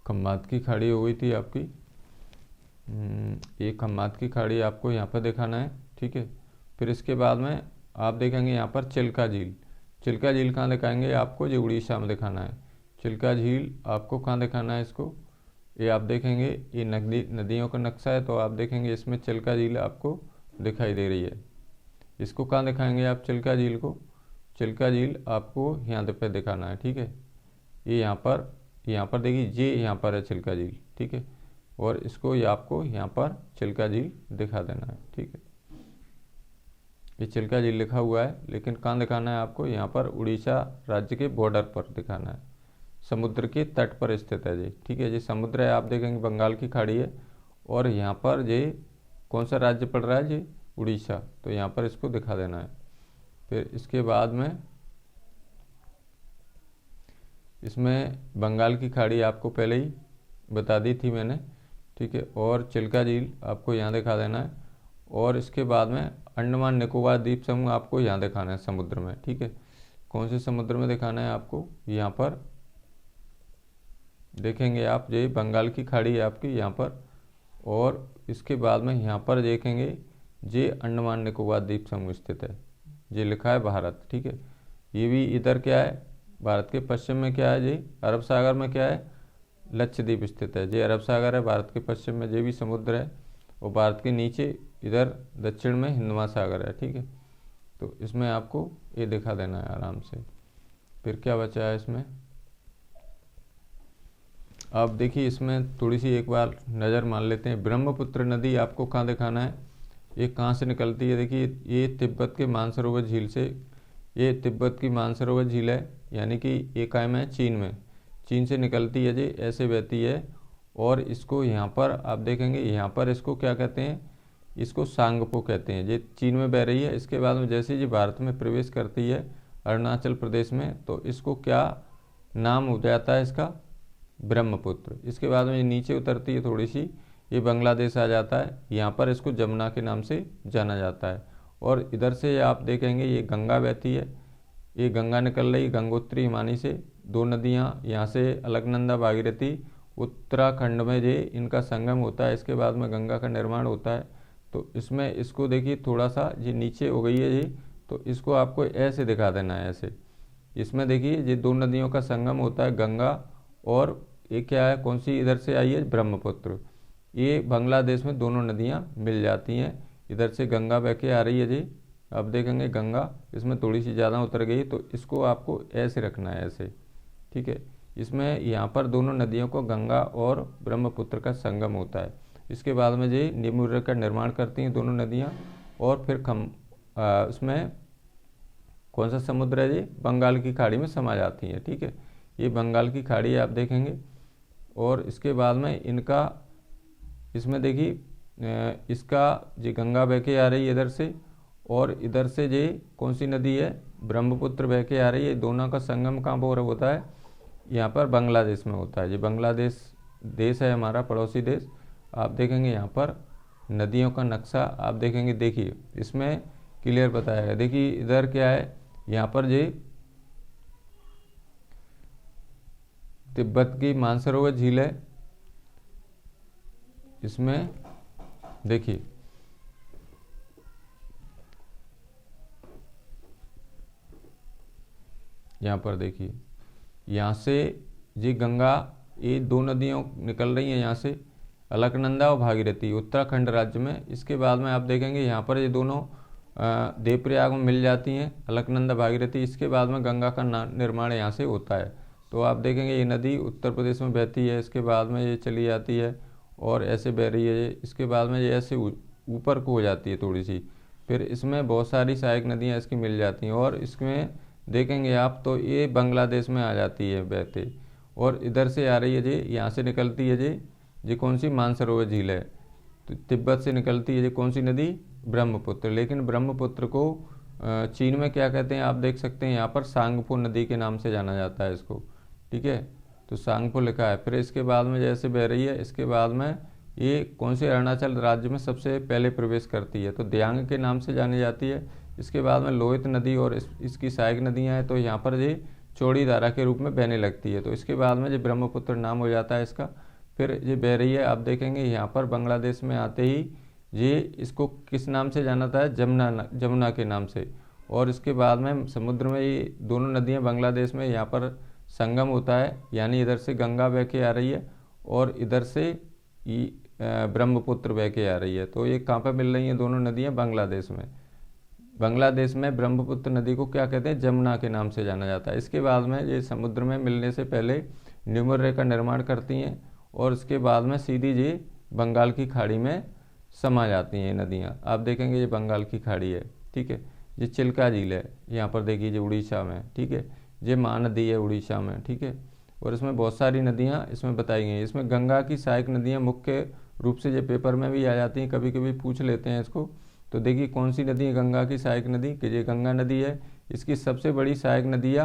खंबात की खाड़ी हो गई थी आपकी। एक खंबात की खाड़ी आपको यहाँ पर दिखाना है, ठीक है। फिर इसके बाद में आप देखेंगे यहाँ पर चिल्का झील, चिल्का झील कहाँ दिखाएंगे आपको, ये उड़ीसा में दिखाना है। चिल्का झील आपको कहाँ दिखाना है इसको, ये आप देखेंगे, ये नदियों का नक्शा है, तो आप देखेंगे इसमें चिल्का झील आपको दिखाई दे रही है। इसको कहाँ दिखाएंगे आप चिल्का झील को, चिल्का झील आपको यहाँ पे दिखाना है, ठीक है। ये यहाँ पर देखिए, ये यहाँ पर है चिल्का झील, ठीक है। और इसको ये आपको यहाँ पर चिल्का झील दिखा देना है, ठीक है। ये चिल्का झील लिखा हुआ है, लेकिन कहाँ दिखाना है आपको, यहाँ पर उड़ीसा राज्य के बॉर्डर पर दिखाना है, समुद्र के तट पर स्थित है जी, ठीक है। ये समुद्र है, आप देखेंगे बंगाल की खाड़ी है, और यहाँ पर ये कौन सा राज्य पड़ रहा है जी, उड़ीसा, तो यहाँ पर इसको दिखा देना है। फिर इसके बाद में इसमें बंगाल की खाड़ी आपको पहले ही बता दी थी मैंने, ठीक है। और चिल्का झील आपको यहाँ दिखा देना है, और इसके बाद में अंडमान निकोबार द्वीप समूह आपको यहाँ दिखाना है समुद्र में, ठीक है। कौन से समुद्र में दिखाना है आपको, यहाँ पर देखेंगे आप, ये बंगाल की खाड़ी है आपकी यहाँ पर, और इसके बाद में यहाँ पर देखेंगे ये अंडमान निकोबार द्वीप समूह स्थित है, ये लिखा है भारत, ठीक है। ये भी इधर क्या है, भारत के पश्चिम में क्या है जी, अरब सागर में क्या है, लक्षद्वीप स्थित है। ये अरब सागर है भारत के पश्चिम में, ये भी समुद्र है, और भारत के नीचे इधर दक्षिण में हिंद महासागर है, ठीक है। तो इसमें आपको ये दिखा देना है आराम से। फिर क्या बचा है इसमें, आप देखिए इसमें थोड़ी सी एक बार नज़र मार लेते हैं। ब्रह्मपुत्र नदी आपको कहाँ दिखाना है, ये कहाँ से निकलती है, देखिए ये तिब्बत के मानसरोवर झील से, ये तिब्बत की मानसरोवर झील है, यानी कि ये कायम है चीन में, चीन से निकलती है जी, ऐसे बहती है। और इसको यहाँ पर आप देखेंगे, यहाँ पर इसको क्या कहते हैं, इसको सांगपो कहते हैं। ये चीन में बह रही है, इसके बाद में जैसे ये भारत में प्रवेश करती है अरुणाचल प्रदेश में, तो इसको क्या नाम हो जाता है इसका, ब्रह्मपुत्र। इसके बाद में ये नीचे उतरती है थोड़ी सी, ये बांग्लादेश आ जाता है, यहाँ पर इसको जमुना के नाम से जाना जाता है। और इधर से आप देखेंगे ये गंगा बहती है, ये गंगा निकल रही गंगोत्री हिमानी से, दो नदियाँ यहाँ से अलकनंदा भागीरथी उत्तराखंड में ये इनका संगम होता है, इसके बाद में गंगा का निर्माण होता है। तो इसमें इसको देखिए थोड़ा सा ये नीचे हो गई है ये, तो इसको आपको ऐसे दिखा देना है, ऐसे। इसमें देखिए ये दो नदियों का संगम होता है, गंगा, और ये क्या है, कौन सी इधर से आई है, ब्रह्मपुत्र। ये बांग्लादेश में दोनों नदियाँ मिल जाती हैं, इधर से गंगा बह के आ रही है जी, अब देखेंगे गंगा इसमें थोड़ी सी ज़्यादा उतर गई, तो इसको आपको ऐसे रखना है, ऐसे, ठीक है। इसमें यहाँ पर दोनों नदियों को गंगा और ब्रह्मपुत्र का संगम होता है। इसके बाद में ये नींबू का निर्माण करती हैं दोनों नदियाँ, और फिर उसमें कौन सा समुद्र है जी, बंगाल की खाड़ी में समा जाती हैं, ठीक है। ये बंगाल की खाड़ी है आप देखेंगे, और इसके बाद में इनका, इसमें देखिए इसका ये गंगा बह के आ रही है इधर से, और इधर से ये कौन सी नदी है, ब्रह्मपुत्र बह के आ रही है। दोनों का संगम कहाँ पर होता है, यहाँ पर बांग्लादेश में होता है। ये बांग्लादेश देश है हमारा पड़ोसी देश। आप देखेंगे यहाँ पर नदियों का नक्शा आप देखेंगे, देखिए इसमें क्लियर बताया है। देखिए इधर क्या है, यहाँ पर ये तिब्बत की मानसरोवर झील है। इसमें देखिए यहाँ पर देखिए, यहाँ से ये गंगा, ये दो नदियाँ निकल रही हैं यहाँ से, अलकनंदा और भागीरथी, उत्तराखंड राज्य में। इसके बाद में आप देखेंगे यहाँ पर ये दोनों देवप्रयाग में मिल जाती हैं, अलकनंदा भागीरथी। इसके बाद में गंगा का निर्माण यहाँ से होता है। तो आप देखेंगे ये नदी उत्तर प्रदेश में बहती है, इसके बाद में ये चली जाती है और ऐसे बह रही है ये, इसके बाद में ये ऐसे ऊपर को हो जाती है थोड़ी सी, फिर इसमें बहुत सारी सहायक नदियाँ इसकी मिल जाती हैं और इसमें देखेंगे आप तो ये बांग्लादेश में आ जाती है बहते, और इधर से आ रही है जी, यहाँ से निकलती है जी कौन सी, मानसरोवर झील है। तो तिब्बत से निकलती है जी कौन सी नदी, ब्रह्मपुत्र। लेकिन ब्रह्मपुत्र को चीन में क्या कहते हैं आप देख सकते हैं, यहाँ पर सांगपो नदी के नाम से जाना जाता है इसको, ठीक है। तो सांगपो लिखा है। फिर इसके बाद में जैसे बह रही है, इसके बाद में ये कौन से अरुणाचल राज्य में सबसे पहले प्रवेश करती है, तो दियांग के नाम से जानी जाती है। इसके बाद में लोहित नदी और इसकी सहायक नदियाँ हैं, तो यहाँ पर ये चौड़ी धारा के रूप में बहने लगती है। तो इसके बाद में ये ब्रह्मपुत्र नाम हो जाता है इसका। फिर ये बह रही है, आप देखेंगे यहाँ पर बांग्लादेश में आते ही ये इसको किस नाम से जाना था, जमुना के नाम से। और इसके बाद में समुद्र में ये दोनों नदियाँ बांग्लादेश में यहाँ पर संगम होता है, यानी इधर से गंगा बह के आ रही है और इधर से ब्रह्मपुत्र बह के आ रही है। तो ये कहाँ पर मिल रही हैं दोनों नदियाँ, बांग्लादेश में। बांग्लादेश में ब्रह्मपुत्र नदी को क्या कहते हैं, जमुना के नाम से जाना जाता है। इसके बाद में ये समुद्र में मिलने से पहले न्यूमर रे का निर्माण करती हैं और इसके बाद में सीधी ये बंगाल की खाड़ी में समा जाती हैं नदियाँ। आप देखेंगे ये बंगाल की खाड़ी है, ठीक है। ये चिल्का झील है, यहाँ पर देखिए ये उड़ीसा में, ठीक है। ये महानदी है उड़ीसा में, ठीक है। और इसमें बहुत सारी नदियाँ इसमें बताई गई हैं। इसमें गंगा की सहायक नदियाँ मुख्य रूप से ये पेपर में भी आ जाती हैं, कभी कभी पूछ लेते हैं इसको। तो देखिए कौन सी नदी है गंगा की सहायक नदी, कि ये गंगा नदी है। इसकी सबसे बड़ी सहायक नदी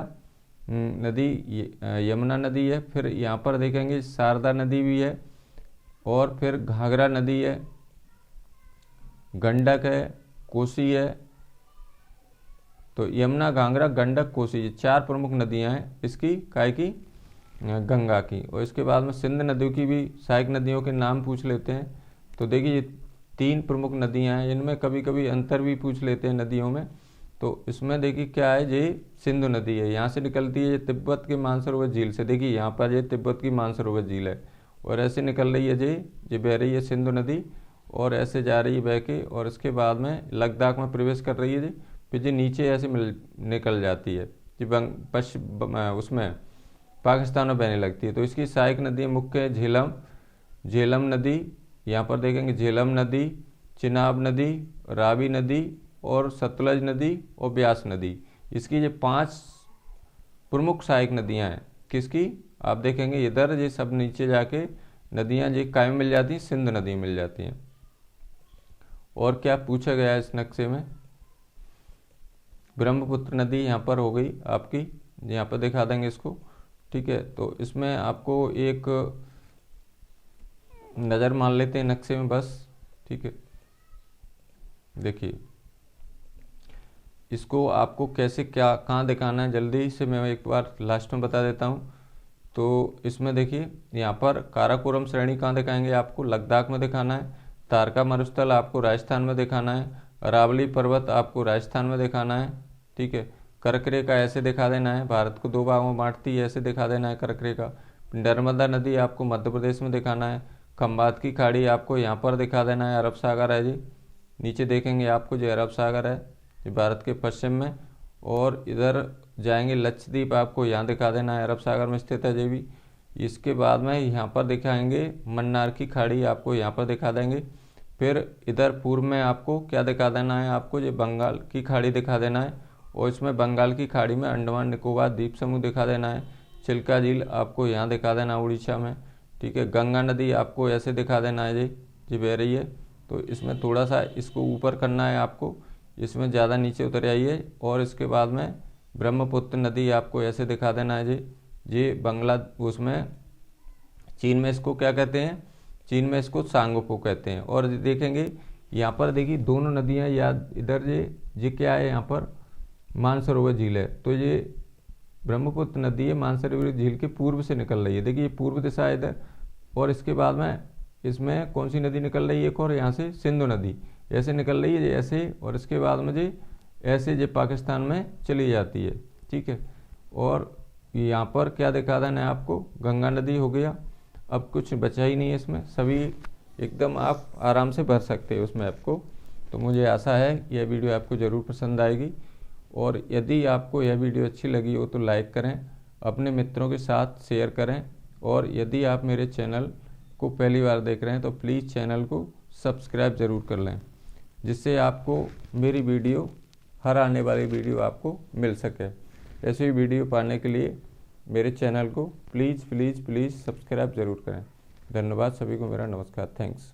यमुना नदी है। फिर यहाँ पर देखेंगे शारदा नदी भी है, और फिर घाघरा नदी है, गंडक है, कोसी है। तो यमुना, घाघरा, गंडक, कोसी, ये 4 प्रमुख नदियाँ हैं इसकी, काय की, गंगा की। और इसके बाद में सिंध नदियों की भी सहायक नदियों के नाम पूछ लेते हैं। तो देखिए ये 3 प्रमुख नदियाँ हैं, इनमें कभी कभी अंतर भी पूछ लेते हैं नदियों में। तो इसमें देखिए क्या है, ये सिंधु नदी है, यहाँ से निकलती है ये तिब्बत के मानसरोवर झील से। देखिए यहाँ पर ये तिब्बत की मानसरोवर झील है और ऐसे निकल रही है ये बह रही है सिंधु नदी और ऐसे जा रही है बह के, और इसके बाद में लद्दाख में प्रवेश कर रही है फिर ये नीचे ऐसे निकल जाती है उसमें पाकिस्तान में बहने लगती है। तो इसकी सहायक नदी मुख्य झेलम नदी, यहाँ पर देखेंगे झेलम नदी, चिनाब नदी, रावी नदी और सतलज नदी और ब्यास नदी। इसकी ये 5 प्रमुख सहायक नदियाँ हैं। किसकी, आप देखेंगे इधर ये सब नीचे जाके नदियाँ ये कायम मिल जाती हैं, सिंध नदी मिल जाती हैं। और क्या पूछा गया है इस नक्शे में, ब्रह्मपुत्र नदी यहाँ पर हो गई आपकी, यहाँ पर दिखा देंगे इसको, ठीक है। तो इसमें आपको एक नज़र मान लेते हैं नक्शे में बस, ठीक है। देखिए इसको आपको कैसे क्या कहाँ दिखाना है, जल्दी से मैं एक बार लास्ट में बता देता हूँ। तो इसमें देखिए यहाँ पर काराकोरम श्रेणी कहाँ दिखाएंगे, आपको लद्दाख में दिखाना है। तारका मरुस्थल आपको राजस्थान में दिखाना है। अरावली पर्वत आपको राजस्थान में दिखाना है, ठीक है। कर्करेखा ऐसे दिखा देना है, भारत को 2 भागों में बांटती है, ऐसे दिखा देना है कर्करेखा। नर्मदा नदी आपको मध्य प्रदेश में दिखाना है। खंबात की खाड़ी आपको यहाँ पर दिखा देना है, अरब सागर है जी, नीचे देखेंगे आपको जो अरब सागर है ये भारत के पश्चिम में। और इधर जाएंगे लक्षद्वीप आपको यहाँ दिखा देना है, अरब सागर में स्थित है ये भी। इसके बाद में यहाँ पर दिखाएंगे मन्नार की खाड़ी आपको यहाँ पर दिखा देंगे। फिर इधर पूर्व में आपको क्या दिखा देना है, आपको ये बंगाल की खाड़ी दिखा देना है, और इसमें बंगाल की खाड़ी में अंडमान निकोबार द्वीप समूह दिखा देना है। चिल्का झील आपको यहाँ दिखा देना उड़ीसा में, ठीक है। गंगा नदी आपको ऐसे दिखा देना है जी बह रही है। तो इसमें थोड़ा सा इसको ऊपर करना है आपको, इसमें ज़्यादा नीचे उतर आइए। और इसके बाद में ब्रह्मपुत्र नदी आपको ऐसे दिखा देना है जी, ये उसमें चीन में इसको क्या कहते हैं, चीन में इसको सांगपो कहते हैं। और देखेंगे यहाँ पर देखिए दोनों नदियाँ या इधर ये क्या है, यहाँ पर मानसरोवर झील है, तो ये ब्रह्मपुत्र नदी है मानसरोवर झील के पूर्व से निकल रही है। देखिए ये पूर्व दिशा है इधर, और इसके बाद में इसमें कौन सी नदी निकल रही है, एक और यहाँ से सिंधु नदी ऐसे निकल रही है ऐसे, और इसके बाद में ये ऐसे ये पाकिस्तान में चली जाती है, ठीक है। और यहाँ पर क्या दिखा था ना आपको, गंगा नदी हो गया। अब कुछ बचा ही नहीं है इसमें, सभी एकदम आप आराम से भर सकते हो उस मैप को। तो मुझे आशा है यह वीडियो आपको ज़रूर पसंद आएगी, और यदि आपको यह वीडियो अच्छी लगी हो तो लाइक करें, अपने मित्रों के साथ शेयर करें, और यदि आप मेरे चैनल को पहली बार देख रहे हैं तो प्लीज़ चैनल को सब्सक्राइब ज़रूर कर लें, जिससे आपको मेरी वीडियो, हर आने वाली वीडियो आपको मिल सके। ऐसे ही वीडियो पाने के लिए मेरे चैनल को प्लीज़ प्लीज़ प्लीज़ सब्सक्राइब ज़रूर करें। धन्यवाद सभी को, मेरा नमस्कार, थैंक्स।